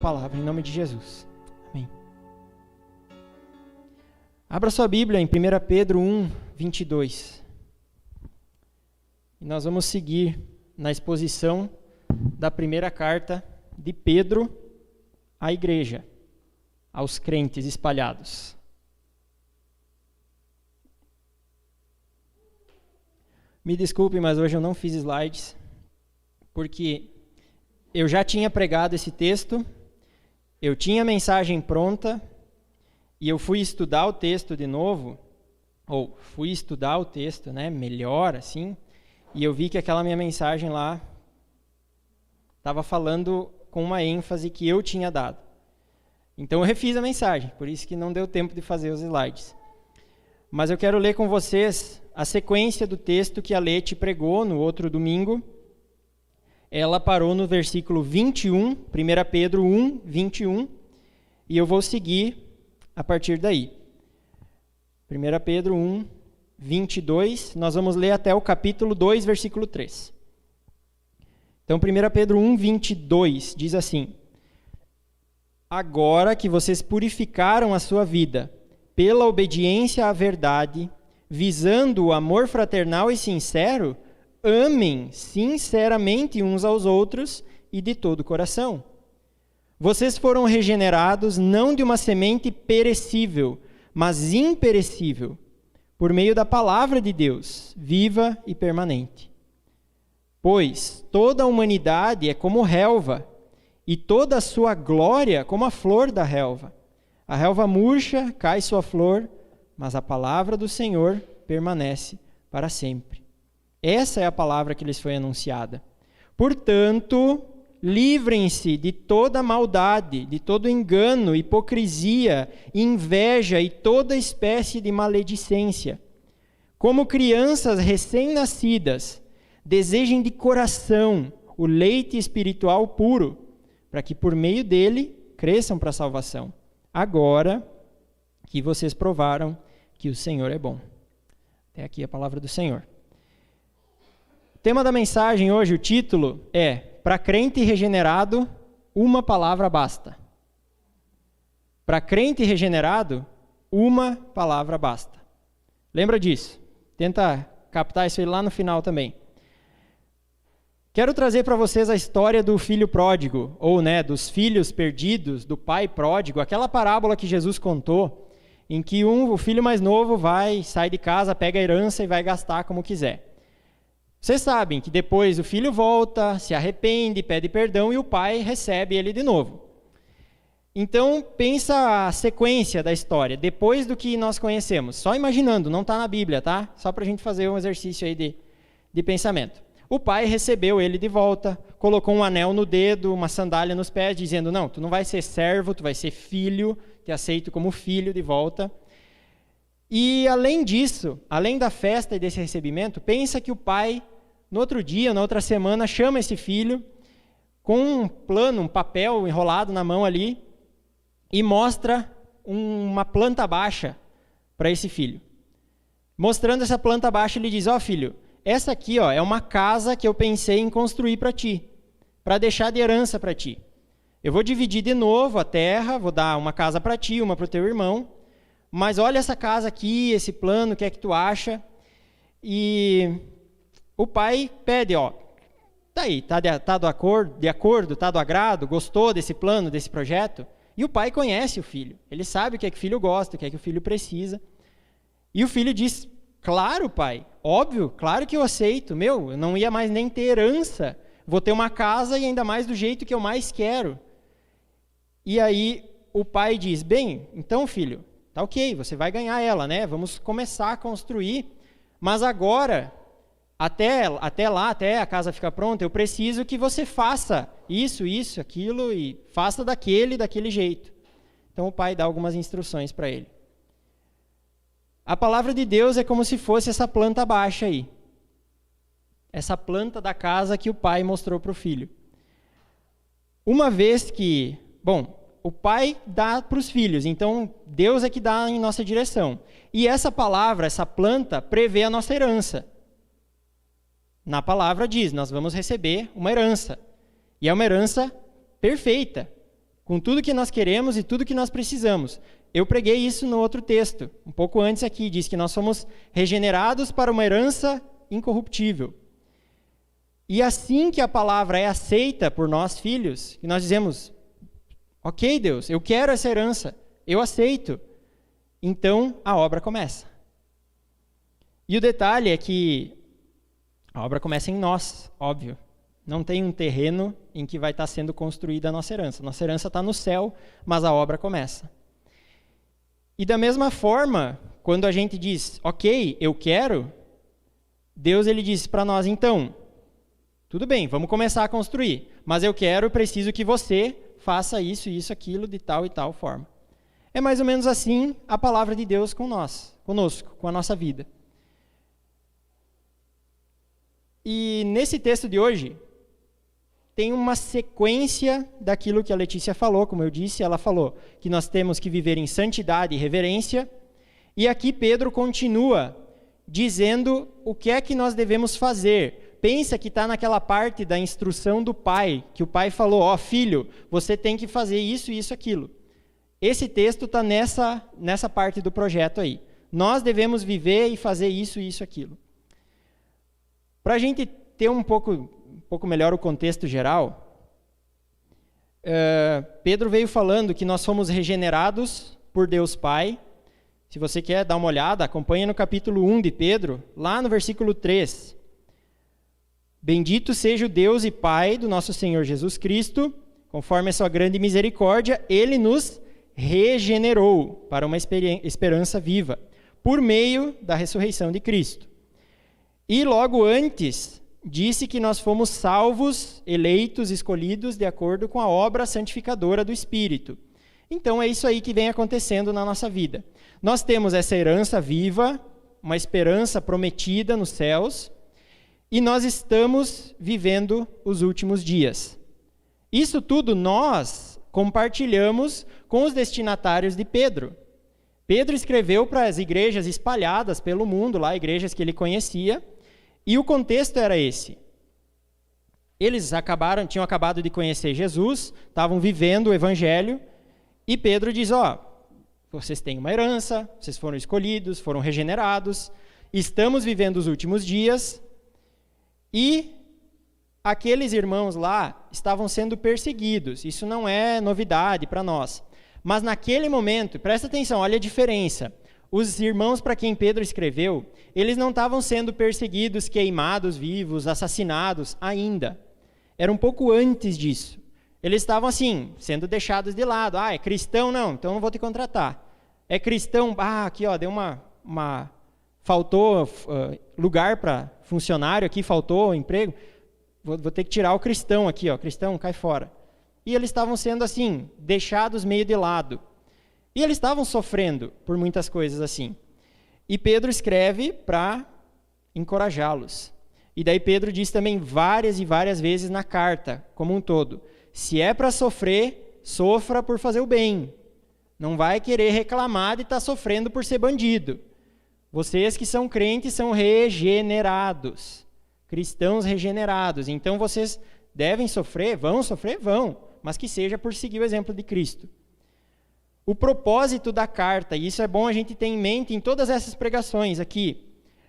Palavra em nome de Jesus. Amém. Abra sua Bíblia em 1 Pedro 1, 22. E nós vamos seguir na exposição da primeira carta de Pedro à igreja, aos crentes espalhados. Me desculpe, mas hoje eu não fiz slides, porque eu já tinha pregado esse texto. Eu tinha a mensagem pronta e eu fui estudar o texto de novo, melhor assim, e eu vi que aquela minha mensagem lá estava falando com uma ênfase que eu tinha dado. Então eu refiz a mensagem, por isso que não deu tempo de fazer os slides. Mas eu quero ler com vocês a sequência do texto que a Leti pregou no outro domingo. Ela parou no versículo 21, 1 Pedro 1, 21, e eu vou seguir a partir daí. 1 Pedro 1, 22, nós vamos ler até o capítulo 2, versículo 3. Então, 1 Pedro 1, 22 diz assim: Agora que vocês purificaram a sua vida pela obediência à verdade, visando o amor fraternal e sincero, amem sinceramente uns aos outros e de todo o coração. Vocês foram regenerados não de uma semente perecível, mas imperecível, por meio da palavra de Deus, viva e permanente. Pois toda a humanidade é como relva, e toda a sua glória como a flor da relva. A relva murcha, cai sua flor, mas a palavra do Senhor permanece para sempre. Essa é a palavra que lhes foi anunciada. Portanto, livrem-se de toda maldade, de todo engano, hipocrisia, inveja e toda espécie de maledicência. Como crianças recém-nascidas, desejem de coração o leite espiritual puro, para que por meio dele cresçam para a salvação, agora que vocês provaram que o Senhor é bom. Até aqui a palavra do Senhor. O tema da mensagem hoje, o título é: para crente regenerado, uma palavra basta. Para crente regenerado, uma palavra basta. Lembra disso? Tenta captar isso aí lá no final também. Quero trazer para vocês a história do filho pródigo, ou dos filhos perdidos, do pai pródigo, aquela parábola que Jesus contou, em que o filho mais novo sai de casa, pega a herança e vai gastar como quiser. Vocês sabem que depois o filho volta, se arrepende, pede perdão e o pai recebe ele de novo. Então, pensa a sequência da história, depois do que nós conhecemos. Só imaginando, não está na Bíblia, tá? Só para a gente fazer um exercício aí de pensamento. O pai recebeu ele de volta, colocou um anel no dedo, uma sandália nos pés, dizendo: não, tu não vai ser servo, tu vai ser filho, te aceito como filho de volta. E além disso, além da festa e desse recebimento, pensa que o pai, no outro dia, na outra semana, chama esse filho com um plano, um papel enrolado na mão ali e mostra uma planta baixa para esse filho. Mostrando essa planta baixa, ele diz: ó filho, essa aqui é uma casa que eu pensei em construir para ti, para deixar de herança para ti. Eu vou dividir de novo a terra, vou dar uma casa para ti, uma para o teu irmão. Mas olha essa casa aqui, esse plano, o que é que tu acha? E o pai pede, tá aí, tá de acordo, tá do agrado, gostou desse plano, desse projeto? E o pai conhece o filho, ele sabe o que é que o filho gosta, o que é que o filho precisa. E o filho diz: claro, pai, óbvio, claro que eu aceito, eu não ia mais nem ter herança, vou ter uma casa e ainda mais do jeito que eu mais quero. E aí o pai diz: bem, então filho, tá ok, você vai ganhar ela, vamos começar a construir, mas agora, até a casa ficar pronta, eu preciso que você faça isso, aquilo, e faça daquele jeito. Então o pai dá algumas instruções para ele. A palavra de Deus é como se fosse essa planta baixa aí. Essa planta da casa que o pai mostrou para o filho. Uma vez que, o pai dá para os filhos, então Deus é que dá em nossa direção. E essa palavra, essa planta, prevê a nossa herança. Na palavra diz, nós vamos receber uma herança. E é uma herança perfeita, com tudo que nós queremos e tudo que nós precisamos. Eu preguei isso no outro texto, um pouco antes aqui, diz que nós somos regenerados para uma herança incorruptível. E assim que a palavra é aceita por nós, filhos, e nós dizemos, ok, Deus, eu quero essa herança, eu aceito. Então, a obra começa. E o detalhe é que a obra começa em nós, óbvio. Não tem um terreno em que vai estar sendo construída a nossa herança. Nossa herança está no céu, mas a obra começa. E da mesma forma, quando a gente diz, ok, eu quero, Deus ele diz para nós, então, tudo bem, vamos começar a construir, mas eu preciso que você faça isso, isso, aquilo, de tal e tal forma. É mais ou menos assim a palavra de Deus conosco, com a nossa vida. E nesse texto de hoje, tem uma sequência daquilo que a Letícia falou, como eu disse, ela falou que nós temos que viver em santidade e reverência, e aqui Pedro continua dizendo o que é que nós devemos fazer. Pensa que está naquela parte da instrução do pai, que o pai falou, ó filho, você tem que fazer isso, isso, aquilo. Esse texto está nessa parte do projeto aí. Nós devemos viver e fazer isso, isso, aquilo. Para a gente ter um pouco melhor o contexto geral, Pedro veio falando que nós fomos regenerados por Deus Pai. Se você quer dar uma olhada, acompanhe no capítulo 1 de Pedro, lá no versículo 3. Bendito seja o Deus e Pai do nosso Senhor Jesus Cristo, conforme a sua grande misericórdia, Ele nos regenerou para uma esperança viva, por meio da ressurreição de Cristo. E logo antes, disse que nós fomos salvos, eleitos, escolhidos de acordo com a obra santificadora do Espírito. Então é isso aí que vem acontecendo na nossa vida. Nós temos essa herança viva, uma esperança prometida nos céus, e nós estamos vivendo os últimos dias. Isso tudo nós compartilhamos com os destinatários de Pedro. Pedro escreveu para as igrejas espalhadas pelo mundo, lá igrejas que ele conhecia, e o contexto era esse. Eles tinham acabado de conhecer Jesus, estavam vivendo o evangelho, e Pedro diz, vocês têm uma herança, vocês foram escolhidos, foram regenerados, estamos vivendo os últimos dias, e aqueles irmãos lá estavam sendo perseguidos. Isso não é novidade para nós. Mas naquele momento, presta atenção, olha a diferença. Os irmãos para quem Pedro escreveu, eles não estavam sendo perseguidos, queimados vivos, assassinados ainda. Era um pouco antes disso. Eles estavam assim, sendo deixados de lado. É cristão? Não, então não vou te contratar. É cristão? Aqui deu faltou lugar para funcionário aqui, faltou emprego. Vou ter que tirar o cristão aqui, cristão, cai fora. E eles estavam sendo assim, deixados meio de lado. E eles estavam sofrendo por muitas coisas assim. E Pedro escreve para encorajá-los. E daí Pedro diz também várias e várias vezes na carta, como um todo, se é para sofrer, sofra por fazer o bem. Não vai querer reclamar de estar sofrendo por ser bandido. Vocês que são crentes são regenerados, cristãos regenerados. Então vocês devem sofrer, vão, mas que seja por seguir o exemplo de Cristo. O propósito da carta, e isso é bom a gente ter em mente em todas essas pregações aqui,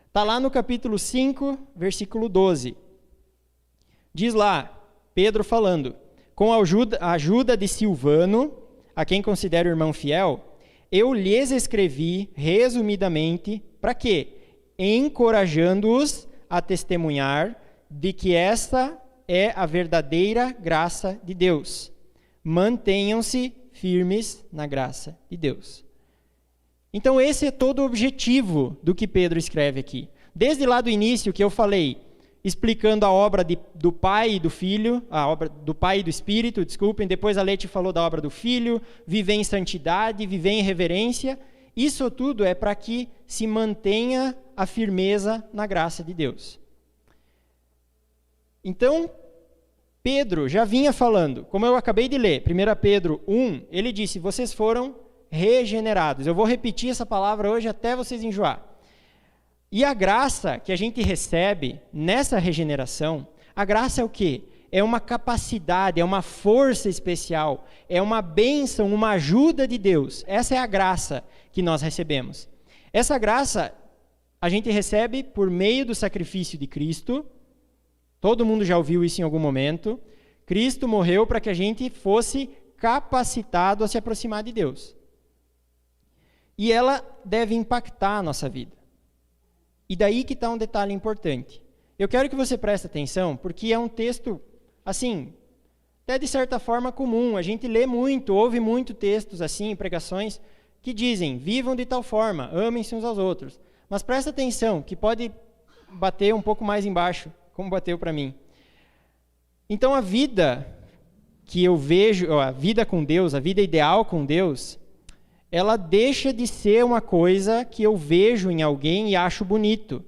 está lá no capítulo 5, versículo 12. Diz lá, Pedro falando, com a ajuda de Silvano, a quem considero irmão fiel, eu lhes escrevi resumidamente, para quê? Encorajando-os a testemunhar de que esta é a verdadeira graça de Deus. Mantenham-se firmes na graça de Deus. Então esse é todo o objetivo do que Pedro escreve aqui. Desde lá do início que eu falei, explicando a obra do Pai e do Filho, a obra do Pai e do Espírito, desculpem, depois a Leti falou da obra do Filho, viver em santidade, viver em reverência, isso tudo é para que se mantenha a firmeza na graça de Deus. Então, Pedro já vinha falando, como eu acabei de ler, 1 Pedro 1, ele disse, vocês foram regenerados. Eu vou repetir essa palavra hoje até vocês enjoar. E a graça que a gente recebe nessa regeneração, a graça é o quê? é uma capacidade, é uma força especial, é uma bênção, uma ajuda de Deus. Essa é a graça que nós recebemos. Essa graça a gente recebe por meio do sacrifício de Cristo. Todo mundo já ouviu isso em algum momento. Cristo morreu para que a gente fosse capacitado a se aproximar de Deus. E ela deve impactar a nossa vida. E daí que está um detalhe importante. Eu quero que você preste atenção, porque é um texto, assim, até de certa forma comum. A gente lê muito, ouve muito textos assim, pregações, que dizem, vivam de tal forma, amem-se uns aos outros. Mas presta atenção, que pode bater um pouco mais embaixo, como bateu para mim. Então a vida que eu vejo, a vida com Deus, a vida ideal com Deus, ela deixa de ser uma coisa que eu vejo em alguém e acho bonito.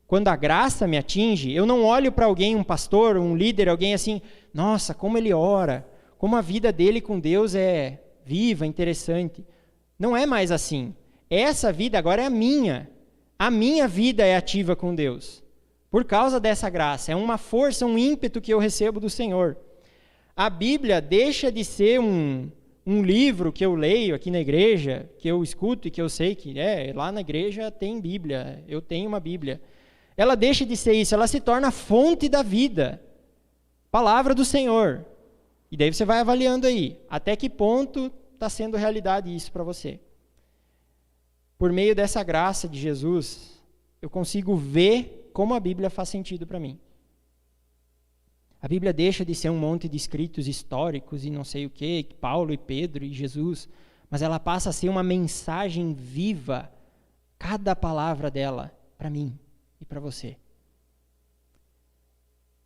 Quando a graça me atinge, eu não olho para alguém, um pastor, um líder, alguém assim, nossa, como ele ora, como a vida dele com Deus é viva, interessante. Não é mais assim. Essa vida agora é a minha. A minha vida é ativa com Deus. Por causa dessa graça. É uma força, um ímpeto que eu recebo do Senhor. A Bíblia deixa de ser um livro que eu leio aqui na igreja, que eu escuto e que eu sei que lá na igreja tem Bíblia, eu tenho uma Bíblia. Ela deixa de ser isso, ela se torna a fonte da vida. Palavra do Senhor. E daí você vai avaliando aí, até que ponto está sendo realidade isso para você. Por meio dessa graça de Jesus, eu consigo ver como a Bíblia faz sentido para mim. A Bíblia deixa de ser um monte de escritos históricos e não sei o quê, Paulo e Pedro e Jesus, mas ela passa a ser uma mensagem viva, cada palavra dela, para mim e para você.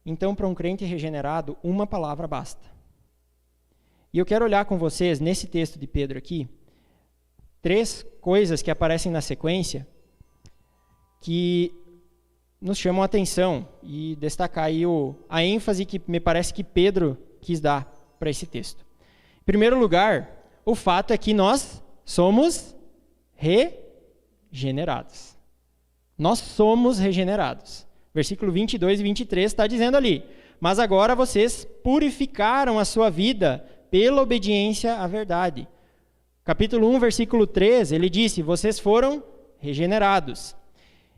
Então, para um crente regenerado, uma palavra basta. E eu quero olhar com vocês, nesse texto de Pedro aqui, 3 coisas que aparecem na sequência que nos chamam a atenção e destacar aí a ênfase que me parece que Pedro quis dar para esse texto. Em primeiro lugar, o fato é que nós somos regenerados. Nós somos regenerados. Versículo 22 e 23 está dizendo ali, mas agora vocês purificaram a sua vida pela obediência à verdade. Capítulo 1, versículo 3, ele disse, vocês foram regenerados.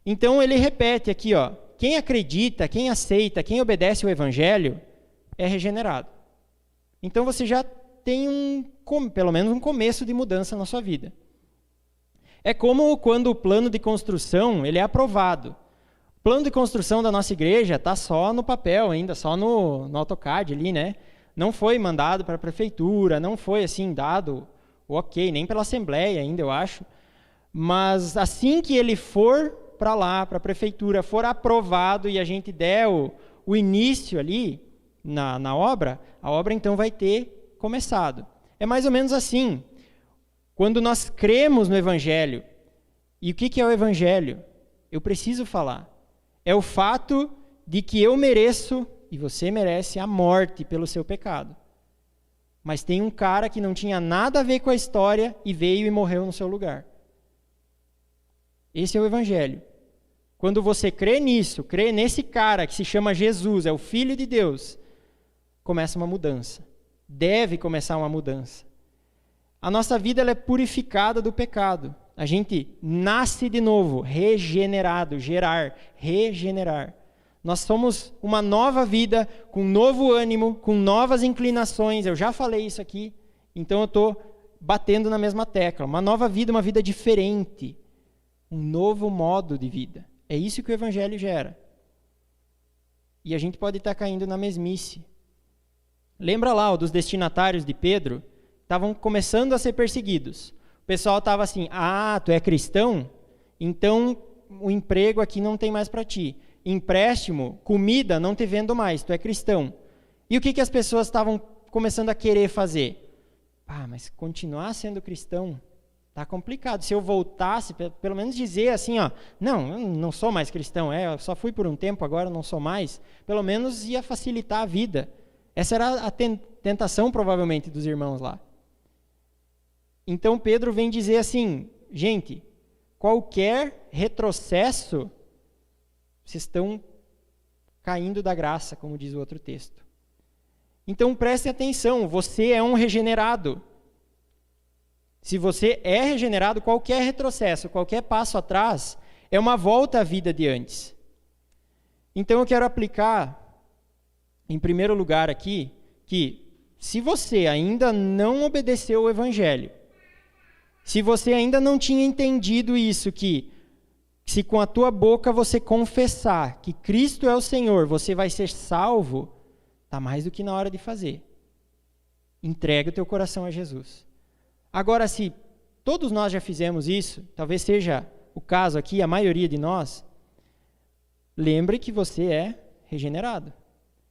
Então ele repete aqui, quem acredita, quem aceita, quem obedece o Evangelho é regenerado. Então você já tem pelo menos um começo de mudança na sua vida. É como quando o plano de construção ele é aprovado. O plano de construção da nossa igreja está só no papel ainda, só no AutoCAD ali, né? Não foi mandado para a prefeitura, não foi assim dado o ok, nem pela Assembleia ainda, eu acho. Mas assim que ele for para lá, para a prefeitura, for aprovado e a gente der o início ali na obra, a obra então vai ter começado. É mais ou menos assim. Quando nós cremos no Evangelho, e o que é o Evangelho? Eu preciso falar. É o fato de que eu mereço, e você merece, a morte pelo seu pecado. Mas tem um cara que não tinha nada a ver com a história e veio e morreu no seu lugar. Esse é o Evangelho. Quando você crê nisso, crê nesse cara que se chama Jesus, é o Filho de Deus, começa uma mudança. Deve começar uma mudança. A nossa vida ela é purificada do pecado. A gente nasce de novo, regenerado, gerar, regenerar. Nós somos uma nova vida, com novo ânimo, com novas inclinações. Eu já falei isso aqui, então eu estou batendo na mesma tecla. Uma nova vida, uma vida diferente. Um novo modo de vida. É isso que o Evangelho gera. E a gente pode estar caindo na mesmice. Lembra lá dos destinatários de Pedro? Estavam começando a ser perseguidos. O pessoal estava assim, tu é cristão? Então o emprego aqui não tem mais para ti. Empréstimo, comida, não te vendo mais, tu é cristão. E o que as pessoas estavam começando a querer fazer? Mas continuar sendo cristão tá complicado. Se eu voltasse, pelo menos dizer assim, não, eu não sou mais cristão, eu só fui por um tempo, agora não sou mais. Pelo menos ia facilitar a vida. Essa era a tentação, provavelmente, dos irmãos lá. Então Pedro vem dizer assim, gente, qualquer retrocesso, vocês estão caindo da graça, como diz o outro texto. Então preste atenção, você é um regenerado. Se você é regenerado, qualquer retrocesso, qualquer passo atrás, é uma volta à vida de antes. Então eu quero aplicar, em primeiro lugar aqui, que se você ainda não obedeceu o Evangelho, se você ainda não tinha entendido isso, que se com a tua boca você confessar que Cristo é o Senhor, você vai ser salvo, está mais do que na hora de fazer. Entrega o teu coração a Jesus. Agora, se todos nós já fizemos isso, talvez seja o caso aqui, a maioria de nós, lembre que você é regenerado.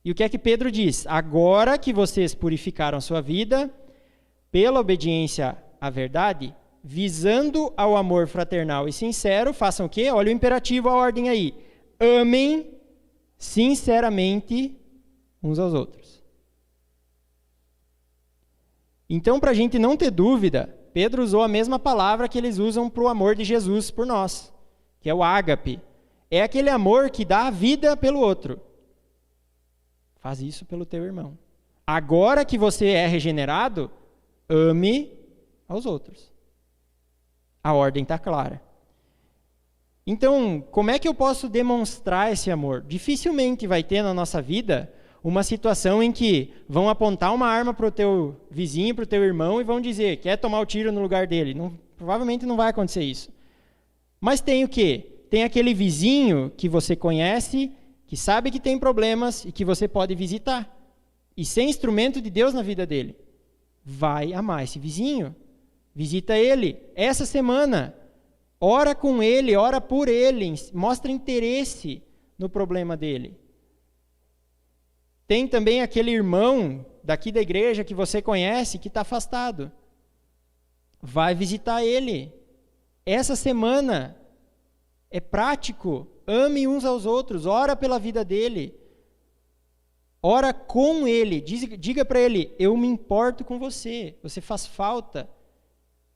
E o que é que Pedro diz? Agora que vocês purificaram sua vida pela obediência à verdade, visando ao amor fraternal e sincero, façam o quê? Olha o imperativo, a ordem aí. Amem sinceramente uns aos outros. Então, para a gente não ter dúvida, Pedro usou a mesma palavra que eles usam para o amor de Jesus por nós, que é o ágape. É aquele amor que dá a vida pelo outro. Faz isso pelo teu irmão. Agora que você é regenerado, ame aos outros. A ordem está clara. Então, como é que eu posso demonstrar esse amor? Dificilmente vai ter na nossa vida uma situação em que vão apontar uma arma para o teu vizinho, para o teu irmão e vão dizer, quer tomar o tiro no lugar dele. Provavelmente não vai acontecer isso. Mas tem o quê? Tem aquele vizinho que você conhece, que sabe que tem problemas e que você pode visitar. E ser instrumento de Deus na vida dele. Vai amar esse vizinho. Visita ele essa semana. Ora com ele, ora por ele. Mostra interesse no problema dele. Tem também aquele irmão daqui da igreja que você conhece, que está afastado. Vai visitar ele. Essa semana é prático. Ame uns aos outros. Ora pela vida dele. Ora com ele. Diga para ele, eu me importo com você. Você faz falta.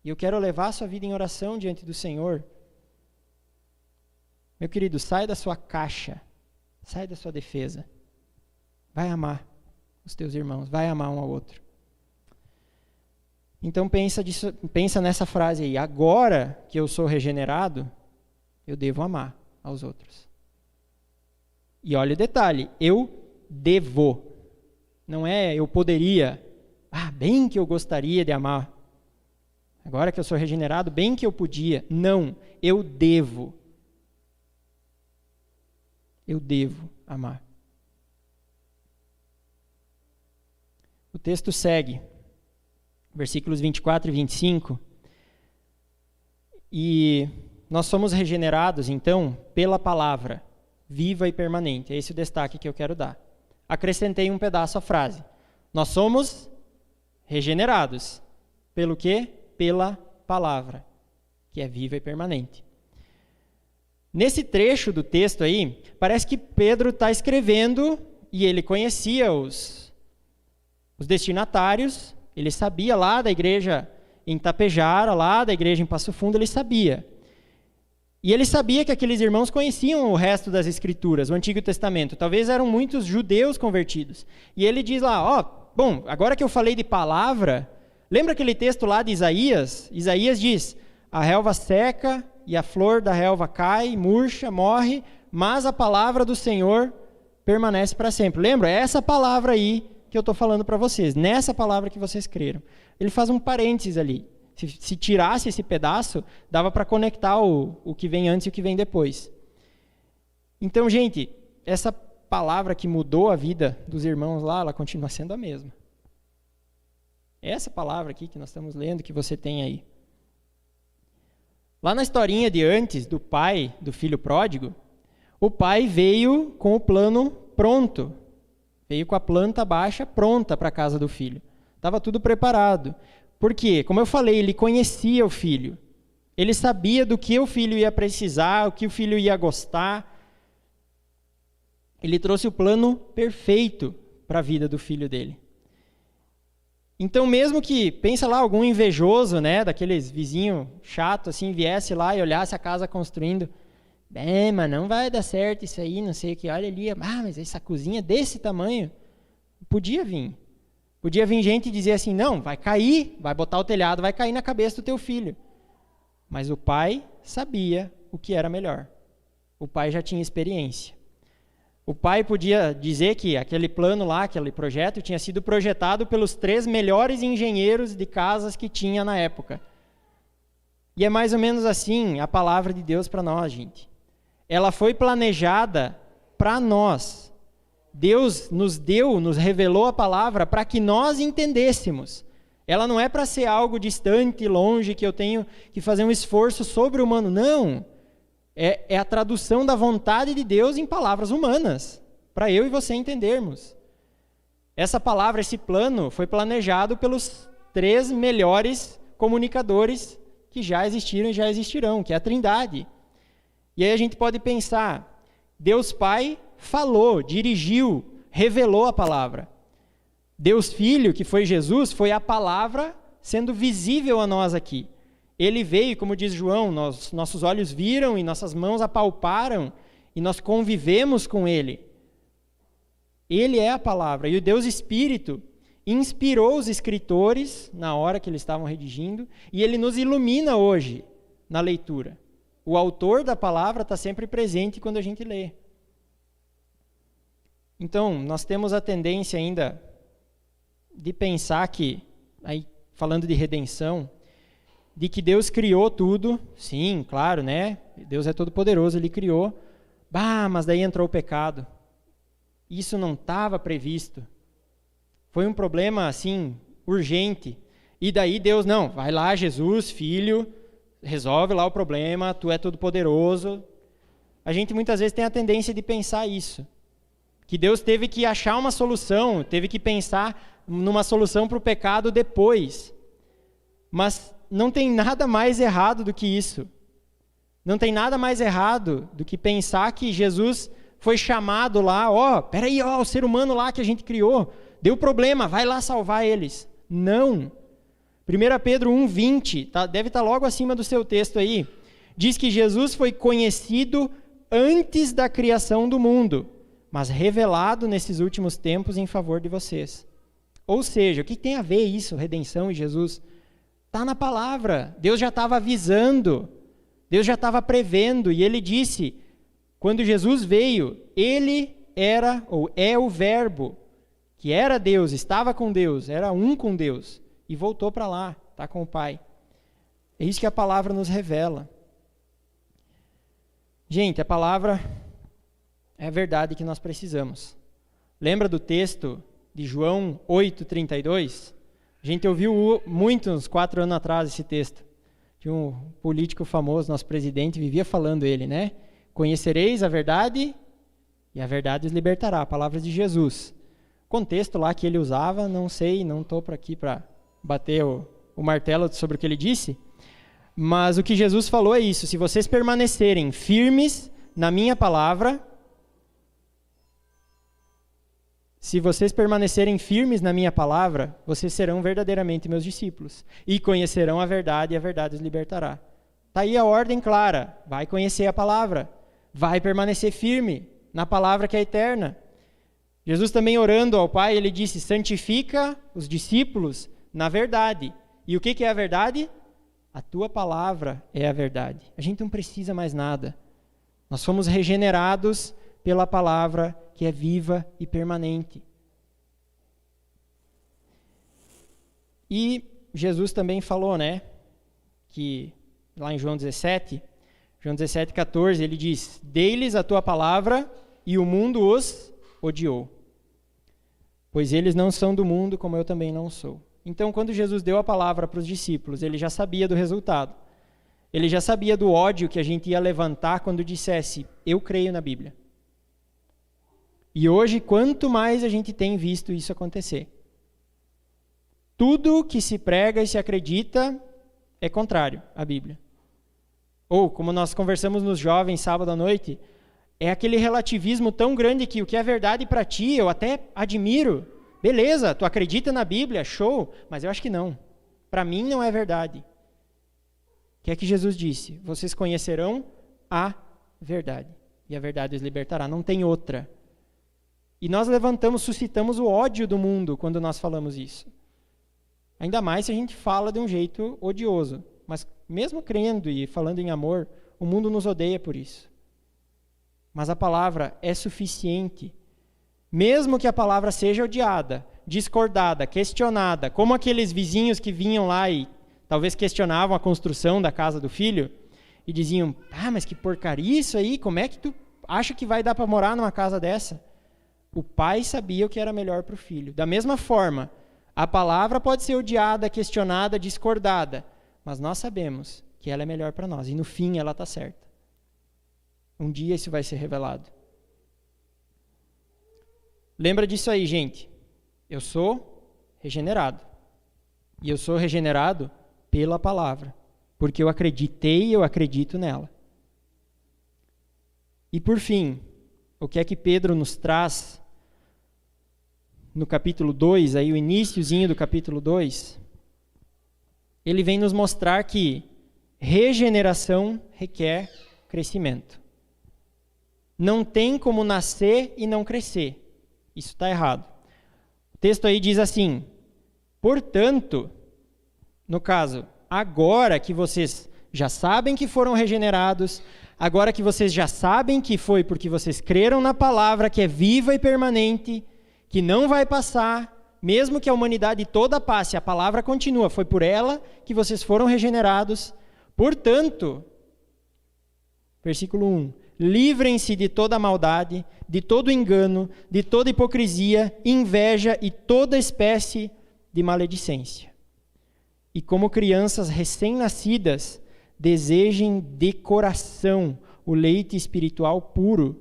E eu quero levar a sua vida em oração diante do Senhor. Meu querido, sai da sua caixa. Sai da sua defesa. Vai amar os teus irmãos, vai amar um ao outro. Então pensa nessa frase aí. Agora que eu sou regenerado, eu devo amar aos outros. E olha o detalhe, eu devo. Não é eu poderia. Bem que eu gostaria de amar. Agora que eu sou regenerado, bem que eu podia. Não, eu devo. Eu devo amar. O texto segue, versículos 24 e 25. E nós somos regenerados, então, pela palavra, viva e permanente. É esse o destaque que eu quero dar. Acrescentei um pedaço à frase. Nós somos regenerados. Pelo quê? Pela palavra, que é viva e permanente. Nesse trecho do texto aí, parece que Pedro está escrevendo, e ele conhecia os destinatários, ele sabia lá da igreja em Tapejara, lá da igreja em Passo Fundo, ele sabia. E ele sabia que aqueles irmãos conheciam o resto das Escrituras, o Antigo Testamento. Talvez eram muitos judeus convertidos. E ele diz lá, bom, agora que eu falei de palavra, lembra aquele texto lá de Isaías? Isaías diz, a relva seca e a flor da relva cai, murcha, morre, mas a palavra do Senhor permanece para sempre. Lembra? É essa palavra aí que eu estou falando para vocês, nessa palavra que vocês creram. Ele faz um parênteses ali. Se tirasse esse pedaço, dava para conectar o que vem antes e o que vem depois. Então, gente, essa palavra que mudou a vida dos irmãos lá, ela continua sendo a mesma. Essa palavra aqui que nós estamos lendo, que você tem aí. Lá na historinha de antes, do pai, do filho pródigo, o pai veio com o plano pronto. Veio com a planta baixa pronta para a casa do filho. Estava tudo preparado. Por quê? Como eu falei, ele conhecia o filho. Ele sabia do que o filho ia precisar, o que o filho ia gostar. Ele trouxe o plano perfeito para a vida do filho dele. Então, mesmo que, pensa lá, algum invejoso, né, daqueles vizinhos chato assim, viesse lá e olhasse a casa construindo, mas não vai dar certo isso aí, não sei o que, olha ali, mas essa cozinha desse tamanho, podia vir. Podia vir gente e dizer assim, não, vai cair, vai botar o telhado, vai cair na cabeça do teu filho. Mas o pai sabia o que era melhor. O pai já tinha experiência. O pai podia dizer que aquele plano lá, aquele projeto, tinha sido projetado pelos 3 melhores engenheiros de casas que tinha na época. E é mais ou menos assim a palavra de Deus para nós, gente. Ela foi planejada para nós. Deus nos revelou a palavra para que nós entendêssemos. Ela não é para ser algo distante, longe, que eu tenho que fazer um esforço sobre-humano. Não. É a tradução da vontade de Deus em palavras humanas, para eu e você entendermos. Essa palavra, esse plano, foi planejado pelos 3 melhores comunicadores que já existiram e já existirão, que é a Trindade. E aí a gente pode pensar, Deus Pai falou, dirigiu, revelou a palavra. Deus Filho, que foi Jesus, foi a palavra sendo visível a nós aqui. Ele veio, como diz João, nossos olhos viram e nossas mãos apalparam e nós convivemos com Ele. Ele é a palavra. E o Deus Espírito inspirou os escritores na hora que eles estavam redigindo e Ele nos ilumina hoje na leitura. O autor da palavra está sempre presente quando a gente lê. Então, nós temos a tendência ainda de pensar que, aí, falando de redenção, de que Deus criou tudo, sim, claro, né? Deus é todo poderoso, Ele criou, mas daí entrou o pecado. Isso não estava previsto. Foi um problema, assim, urgente. E daí Deus, não, vai lá, Jesus, Filho, resolve lá o problema, tu é todo poderoso. A gente muitas vezes tem a tendência de pensar isso. Que Deus teve que achar uma solução, teve que pensar numa solução para o pecado depois. Mas não tem nada mais errado do que isso. Não tem nada mais errado do que pensar que Jesus foi chamado lá, peraí, o ser humano lá que a gente criou, deu problema, vai lá salvar eles. Não. 1 Pedro 1,20, deve estar logo acima do seu texto aí, diz que Jesus foi conhecido antes da criação do mundo, mas revelado nesses últimos tempos em favor de vocês. Ou seja, o que tem a ver isso, redenção e Jesus? Está na palavra. Deus já estava avisando, Deus já estava prevendo, e Ele disse, quando Jesus veio, Ele era, ou é o Verbo, que era Deus, estava com Deus, era um com Deus, e voltou para lá, está com o Pai. É isso que a palavra nos revela. Gente, a palavra é a verdade que nós precisamos. Lembra do texto de João 8,32? A gente ouviu muito uns 4 anos atrás esse texto. Tinha um político famoso, nosso presidente, vivia falando ele, né? Conhecereis a verdade e a verdade os libertará. Palavras de Jesus. O contexto lá que ele usava, não sei, não estou aqui para bater o martelo sobre o que ele disse, mas o que Jesus falou é isso: se vocês permanecerem firmes na minha palavra, vocês serão verdadeiramente meus discípulos e conhecerão a verdade e a verdade os libertará. Está aí a ordem clara: vai conhecer a palavra, vai permanecer firme na palavra que é eterna. Jesus também orando ao Pai, ele disse, santifica os discípulos na verdade. E o que é a verdade? A tua palavra é a verdade. A gente não precisa mais nada. Nós fomos regenerados pela palavra que é viva e permanente. E Jesus também falou, né, que lá em João 17:14, ele diz, dei-lhes a tua palavra e o mundo os odiou, pois eles não são do mundo como eu também não sou. Então, quando Jesus deu a palavra para os discípulos, ele já sabia do resultado. Ele já sabia do ódio que a gente ia levantar quando dissesse, eu creio na Bíblia. E hoje, quanto mais a gente tem visto isso acontecer. Tudo que se prega e se acredita é contrário à Bíblia. Ou, como nós conversamos nos jovens sábado à noite, é aquele relativismo tão grande que o que é verdade para ti, eu até admiro. Beleza, tu acredita na Bíblia, show, mas eu acho que não. Para mim não é verdade. O que é que Jesus disse? Vocês conhecerão a verdade, e a verdade os libertará. Não tem outra. E nós suscitamos o ódio do mundo quando nós falamos isso. Ainda mais se a gente fala de um jeito odioso. Mas mesmo crendo e falando em amor, o mundo nos odeia por isso. Mas a palavra é suficiente. Mesmo que a palavra seja odiada, discordada, questionada, como aqueles vizinhos que vinham lá e talvez questionavam a construção da casa do filho e diziam, mas que porcaria isso aí, como é que tu acha que vai dar para morar numa casa dessa? O pai sabia o que era melhor para o filho. Da mesma forma, a palavra pode ser odiada, questionada, discordada, mas nós sabemos que ela é melhor para nós e no fim ela está certa. Um dia isso vai ser revelado. Lembra disso aí, gente. Eu sou regenerado. E eu sou regenerado pela palavra. Porque eu acreditei e eu acredito nela. E por fim, o que é que Pedro nos traz no capítulo 2, aí o iniciozinho do capítulo 2, ele vem nos mostrar que regeneração requer crescimento. Não tem como nascer e não crescer. Isso está errado. O texto aí diz assim, portanto, no caso, agora que vocês já sabem que foram regenerados, agora que vocês já sabem que foi porque vocês creram na palavra que é viva e permanente, que não vai passar, mesmo que a humanidade toda passe, a palavra continua, foi por ela que vocês foram regenerados. Portanto, versículo 1, livrem-se de toda maldade, de todo engano, de toda hipocrisia, inveja e toda espécie de maledicência. E como crianças recém-nascidas, desejem de coração o leite espiritual puro,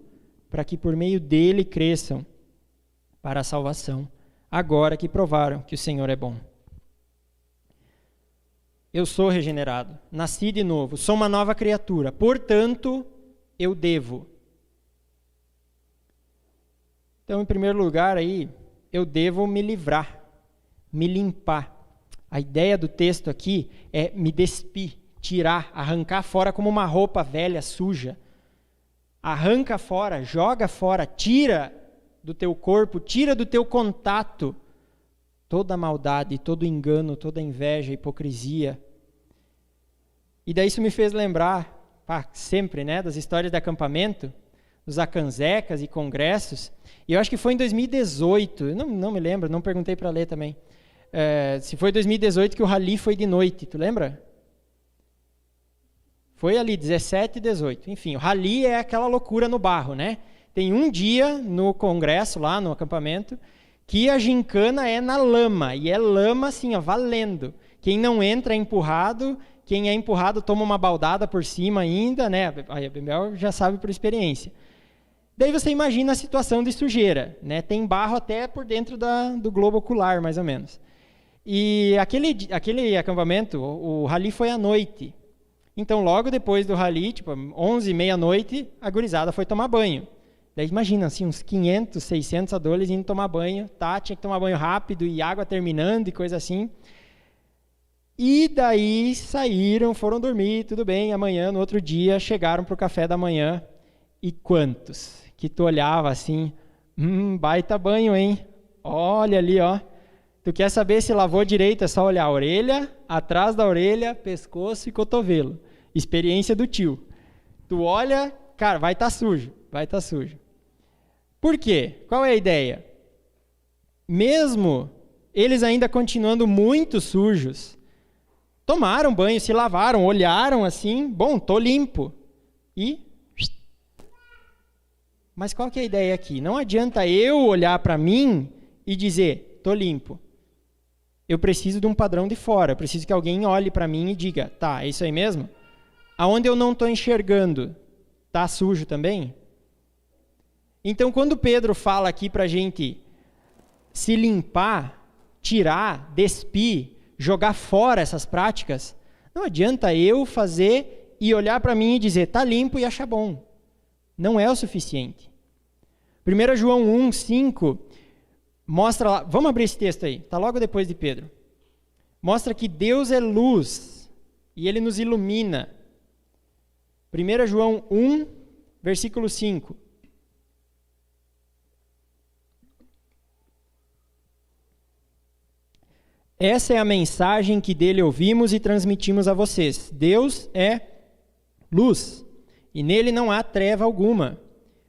para que por meio dele cresçam para a salvação, agora que provaram que o Senhor é bom. Eu sou regenerado, nasci de novo, sou uma nova criatura, portanto, eu devo. Então, em primeiro lugar, aí, eu devo me livrar, me limpar. A ideia do texto aqui é me despir, tirar, arrancar fora como uma roupa velha, suja. Arranca fora, joga fora, tira do teu corpo, tira do teu contato toda a maldade, todo o engano, toda a inveja, hipocrisia. E daí isso me fez lembrar, sempre, né, das histórias de acampamento, dos acanzecas e congressos. E eu acho que foi em 2018, não me lembro, não perguntei para ler também. Se foi 2018 que o rally foi de noite, tu lembra? Foi ali, 17 e 18. Enfim, o rally é aquela loucura no barro, né? Tem um dia no congresso, lá no acampamento, que a gincana é na lama, e é lama assim, ó, valendo. Quem não entra é empurrado, quem é empurrado toma uma baldada por cima ainda, né? A Bebel já sabe por experiência. Daí você imagina a situação de sujeira, né? Tem barro até por dentro do globo ocular, mais ou menos. E aquele acampamento, o rally foi à noite. Então, logo depois do rally, tipo 11, meia-noite, a gurizada foi tomar banho. Daí imagina, assim, uns 500, 600 adolescentes indo tomar banho, tinha que tomar banho rápido e água terminando e coisa assim. E daí saíram, foram dormir, tudo bem, amanhã, no outro dia, chegaram para o café da manhã. E quantos? Que tu olhava assim, baita banho, hein? Olha ali, ó. Tu quer saber se lavou direito, é só olhar a orelha, atrás da orelha, pescoço e cotovelo. Experiência do tio. Tu olha, cara, vai estar sujo, vai estar sujo. Por quê? Qual é a ideia? Mesmo eles ainda continuando muito sujos, tomaram banho, se lavaram, olharam assim, bom, tô limpo. Mas qual que é a ideia aqui? Não adianta eu olhar para mim e dizer, tô limpo. Eu preciso de um padrão de fora, eu preciso que alguém olhe para mim e diga, tá, é isso aí mesmo? Aonde eu não estou enxergando, tá sujo também? Então, quando Pedro fala aqui para a gente se limpar, tirar, despir, jogar fora essas práticas, não adianta eu fazer e olhar para mim e dizer, tá limpo e achar bom. Não é o suficiente. 1 João 1, 5, mostra lá, vamos abrir esse texto aí, está logo depois de Pedro. Mostra que Deus é luz e Ele nos ilumina. 1 João 1, versículo 5. Essa é a mensagem que dele ouvimos e transmitimos a vocês. Deus é luz, e nele não há treva alguma.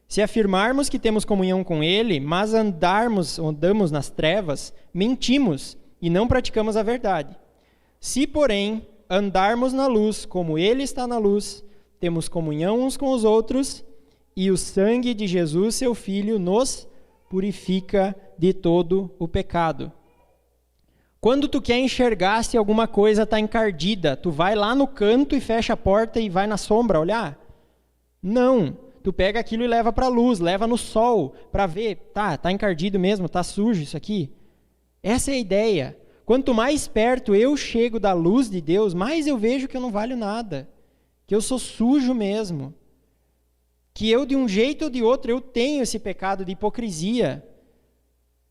Se afirmarmos que temos comunhão com ele, mas andamos nas trevas, mentimos e não praticamos a verdade. Se, porém, andarmos na luz, como ele está na luz, temos comunhão uns com os outros, e o sangue de Jesus, seu Filho, nos purifica de todo o pecado. Quando tu quer enxergar se alguma coisa está encardida, tu vai lá no canto e fecha a porta e vai na sombra olhar? Não, tu pega aquilo e leva para a luz, leva no sol para ver, tá encardido mesmo, tá sujo isso aqui. Essa é a ideia. Quanto mais perto eu chego da luz de Deus, mais eu vejo que eu não valho nada, que eu sou sujo mesmo, que eu de um jeito ou de outro eu tenho esse pecado de hipocrisia.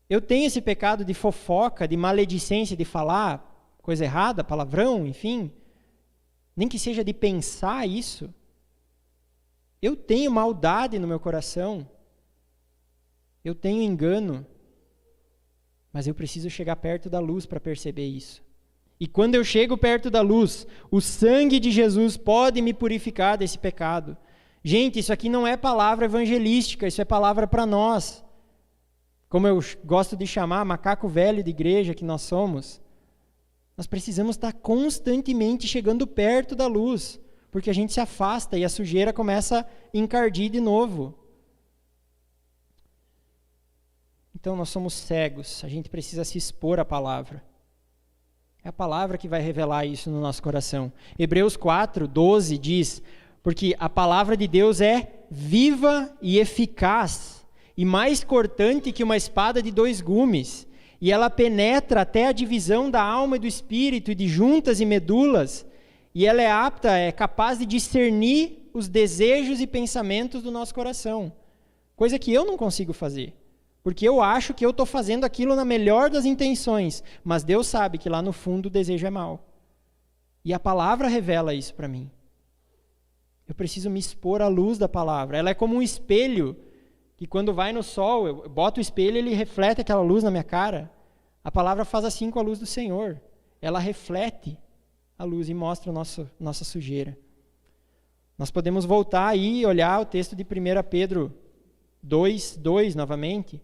Eu tenho esse pecado de fofoca, de maledicência, de falar coisa errada, palavrão, enfim. Nem que seja de pensar isso. Eu tenho maldade no meu coração. Eu tenho engano. Mas eu preciso chegar perto da luz para perceber isso. E quando eu chego perto da luz, o sangue de Jesus pode me purificar desse pecado. Gente, isso aqui não é palavra evangelística, isso é palavra para nós. Como eu gosto de chamar, macaco velho de igreja que nós somos, nós precisamos estar constantemente chegando perto da luz, porque a gente se afasta e a sujeira começa a encardir de novo. Então nós somos cegos, a gente precisa se expor à palavra. É a palavra que vai revelar isso no nosso coração. Hebreus 4:12 diz, porque a palavra de Deus é viva e eficaz, e mais cortante que uma espada de 2 gumes, e ela penetra até a divisão da alma e do espírito, e de juntas e medulas, e ela é apta, é capaz de discernir os desejos e pensamentos do nosso coração, coisa que eu não consigo fazer, porque eu acho que eu estou fazendo aquilo na melhor das intenções, mas Deus sabe que lá no fundo o desejo é mau, e a palavra revela isso para mim. Eu preciso me expor à luz da palavra. Ela é como um espelho, que quando vai no sol, eu boto o espelho e ele reflete aquela luz na minha cara. A palavra faz assim com a luz do Senhor. Ela reflete a luz e mostra nossa sujeira. Nós podemos voltar aí e olhar o texto de 1 Pedro 2:2 novamente.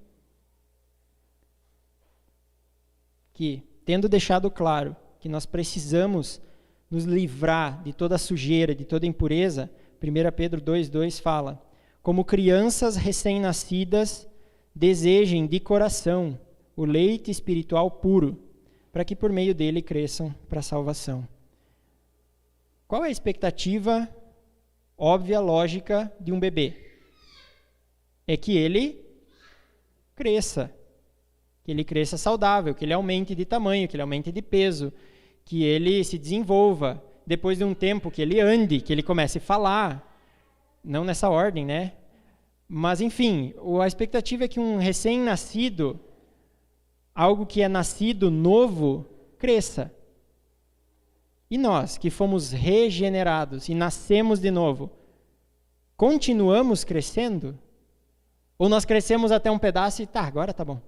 Que, tendo deixado claro que nós precisamos nos livrar de toda a sujeira, de toda a impureza, 1 Pedro 2:2 fala: como crianças recém-nascidas, desejem de coração o leite espiritual puro, para que por meio dele cresçam para a salvação. Qual é a expectativa óbvia, lógica de um bebê? É que ele cresça saudável, que ele aumente de tamanho, que ele aumente de peso, que ele se desenvolva, depois de um tempo que ele ande, que ele comece a falar, não nessa ordem, né? Mas, enfim, a expectativa é que um recém-nascido, algo que é nascido novo, cresça. E nós, que fomos regenerados e nascemos de novo, continuamos crescendo? Ou nós crescemos até um pedaço e agora tá bom.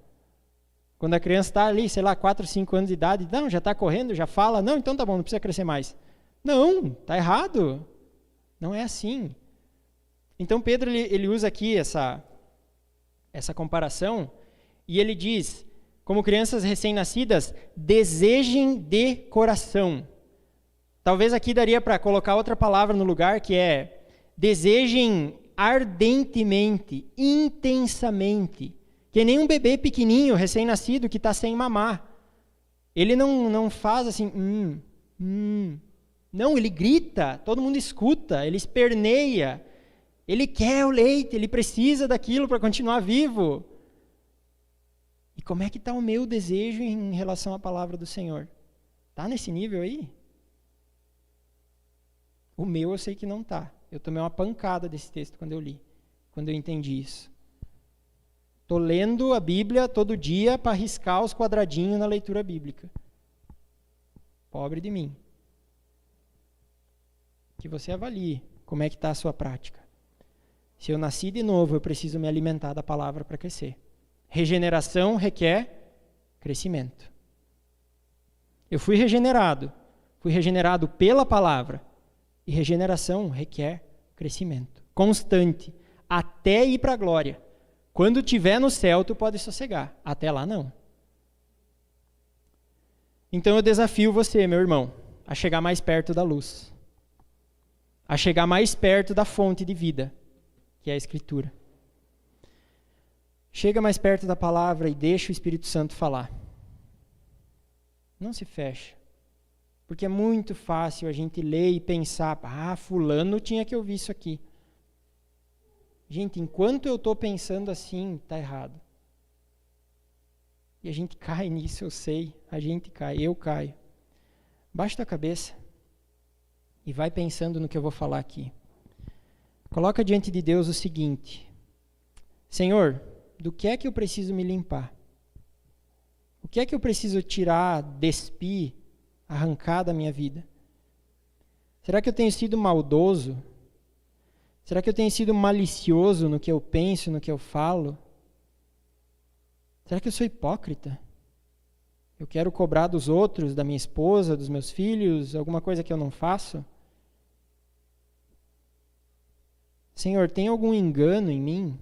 Quando a criança está ali, 4, 5 anos de idade, não, já está correndo, já fala, não, então tá bom, não precisa crescer mais. Não, tá errado. Não é assim. Então Pedro ele usa aqui essa comparação e ele diz, como crianças recém-nascidas, desejem de coração. Talvez aqui daria para colocar outra palavra no lugar, que é desejem ardentemente, intensamente. Que nem um bebê pequenininho, recém-nascido, que está sem mamar. Ele não faz assim, Não, ele grita, todo mundo escuta, ele esperneia. Ele quer o leite, ele precisa daquilo para continuar vivo. E como é que está o meu desejo em relação à palavra do Senhor? Está nesse nível aí? O meu eu sei que não está. Eu tomei uma pancada desse texto quando eu li, quando eu entendi isso. Estou lendo a Bíblia todo dia para riscar os quadradinhos na leitura bíblica. Pobre de mim. Que você avalie como é que está a sua prática. Se eu nasci de novo, eu preciso me alimentar da palavra para crescer. Regeneração requer crescimento. Eu fui regenerado pela palavra. E regeneração requer crescimento constante, até ir para a glória. Quando estiver no céu, tu pode sossegar. Até lá, não. Então eu desafio você, meu irmão, a chegar mais perto da luz. A chegar mais perto da fonte de vida, que é a Escritura. Chega mais perto da palavra e deixa o Espírito Santo falar. Não se fecha. Porque é muito fácil a gente ler e pensar, fulano tinha que ouvir isso aqui. Gente, enquanto eu estou pensando assim, está errado. E a gente cai nisso, eu sei. A gente cai, eu caio. Baixa a cabeça e vai pensando no que eu vou falar aqui. Coloca diante de Deus o seguinte: Senhor, do que é que eu preciso me limpar? O que é que eu preciso tirar, despir, arrancar da minha vida? Será que eu tenho sido maldoso? Será que eu tenho sido malicioso no que eu penso, no que eu falo? Será que eu sou hipócrita? Eu quero cobrar dos outros, da minha esposa, dos meus filhos, alguma coisa que eu não faço? Senhor, tem algum engano em mim?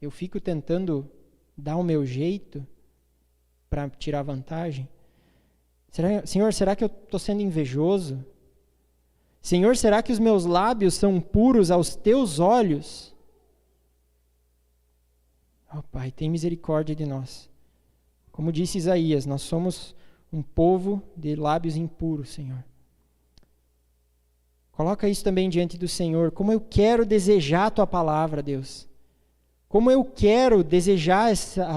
Eu fico tentando dar o meu jeito para tirar vantagem? Senhor, será que eu estou sendo invejoso? Senhor, será que os meus lábios são puros aos teus olhos? Oh, Pai, tem misericórdia de nós. Como disse Isaías, nós somos um povo de lábios impuros, Senhor. Coloca isso também diante do Senhor. Como eu quero desejar a Tua palavra, Deus. Como eu quero desejar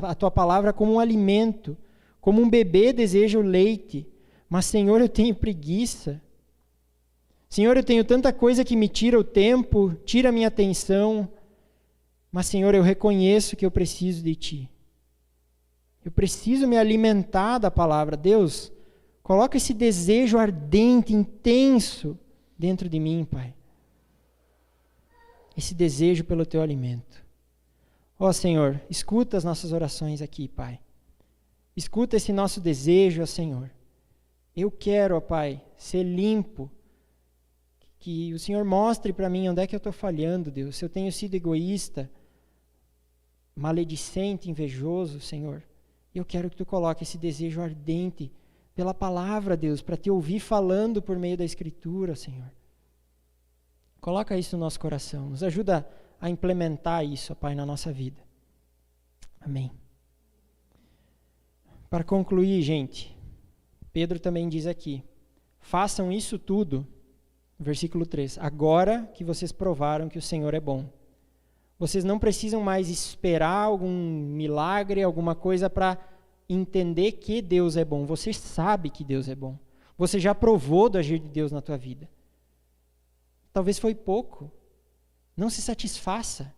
a Tua palavra como um alimento, como um bebê deseja o leite. Mas, Senhor, eu tenho preguiça. Senhor, eu tenho tanta coisa que me tira o tempo, tira a minha atenção. Mas, Senhor, eu reconheço que eu preciso de Ti. Eu preciso me alimentar da palavra. Deus, coloca esse desejo ardente, intenso dentro de mim, Pai. Esse desejo pelo Teu alimento. Ó Senhor, escuta as nossas orações aqui, Pai. Escuta esse nosso desejo, ó Senhor. Eu quero, ó Pai, ser limpo. Que o Senhor mostre para mim onde é que eu estou falhando, Deus. Se eu tenho sido egoísta, maledicente, invejoso, Senhor. Eu quero que Tu coloque esse desejo ardente pela palavra, Deus, para Te ouvir falando por meio da Escritura, Senhor. Coloca isso no nosso coração. Nos ajuda a implementar isso, ó Pai, na nossa vida. Amém. Para concluir, gente, Pedro também diz aqui: façam isso tudo, versículo 3, agora que vocês provaram que o Senhor é bom. Vocês não precisam mais esperar algum milagre, alguma coisa para entender que Deus é bom. Você sabe que Deus é bom. Você já provou do agir de Deus na tua vida. Talvez foi pouco. Não se satisfaça.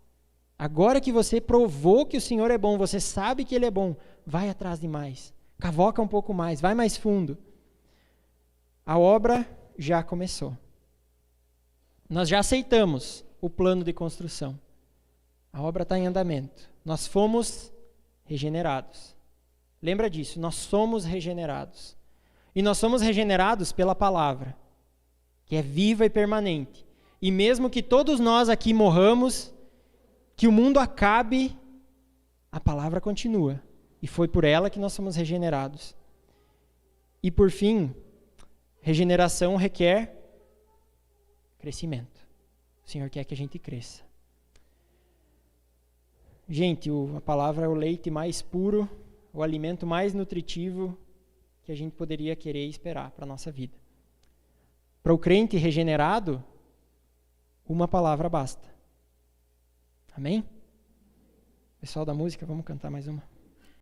Agora que você provou que o Senhor é bom, você sabe que Ele é bom, vai atrás de mais. Cavoca um pouco mais, vai mais fundo. A obra já começou. Nós já aceitamos o plano de construção. A obra está em andamento. Nós fomos regenerados. Lembra disso, nós somos regenerados. E nós somos regenerados pela palavra, que é viva e permanente. E mesmo que todos nós aqui morramos, que o mundo acabe, a palavra continua. E foi por ela que nós somos regenerados. E por fim, regeneração requer crescimento. O Senhor quer que a gente cresça. Gente, a palavra é o leite mais puro, o alimento mais nutritivo que a gente poderia querer e esperar para a nossa vida. Para o crente regenerado, uma palavra basta. Amém? Pessoal da música, vamos cantar mais uma.